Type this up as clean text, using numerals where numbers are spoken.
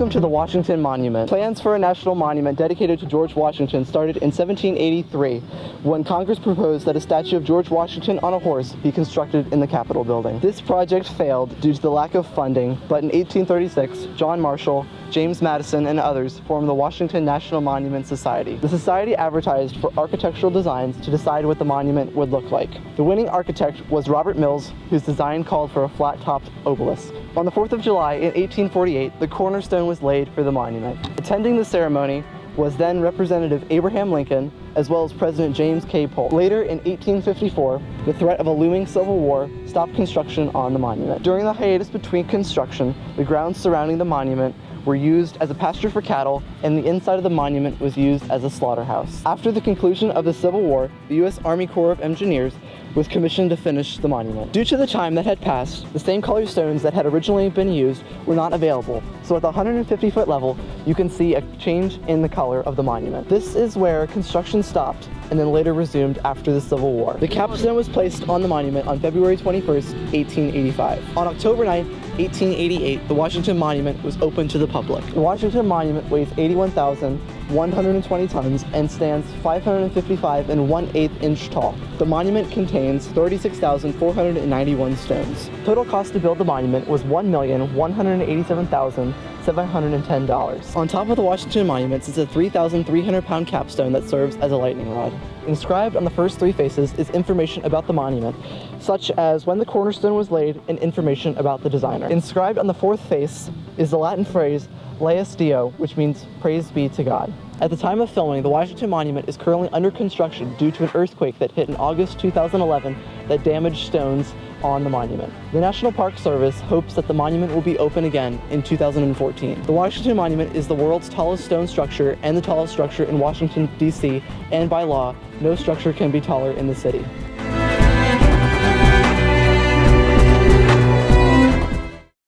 Welcome to the Washington Monument. Plans for a national monument dedicated to George Washington started in 1783, when Congress proposed that a statue of George Washington on a horse be constructed in the Capitol building. This project failed due to the lack of funding, but in 1836, John Marshall, James Madison, and others formed the Washington National Monument Society. The society advertised for architectural designs to decide what the monument would look like. The winning architect was Robert Mills, whose design called for a flat-topped obelisk. On the 4th of July in 1848, the cornerstone was laid for the monument. Attending the ceremony was then Representative Abraham Lincoln, as well as President James K. Polk. Later, in 1854, the threat of a looming civil war stopped construction on the monument. During the hiatus between construction, the grounds surrounding the monument were used as a pasture for cattle, and the inside of the monument was used as a slaughterhouse. After the conclusion of the Civil War, the U.S. Army Corps of Engineers was commissioned to finish the monument. Due to the time that had passed, the same color stones that had originally been used were not available, so at the 150-foot level, you can see a change in the color of the monument. This is where construction stopped and then later resumed after the Civil War. The capstone was placed on the monument on February 21st, 1885. On October 9th, 1888, the Washington Monument was opened to the public. The Washington Monument weighs 81,120 tons and stands 555 1/8 inch tall. The monument contains 36,491 stones. Total cost to build the monument was $1,187,710. On top of the Washington Monument sits a 3,300-pound capstone that serves as a lightning rod. Inscribed on the first three faces is information about the monument, such as when the cornerstone was laid and information about the designer. Inscribed on the fourth face is the Latin phrase Laus Deo, which means praise be to God. At the time of filming, the Washington Monument is currently under construction due to an earthquake that hit in August 2011 that damaged stones on the monument. The National Park Service hopes that the monument will be open again in 2014. The Washington Monument is the world's tallest stone structure and the tallest structure in Washington, D.C., and by law, no structure can be taller in the city.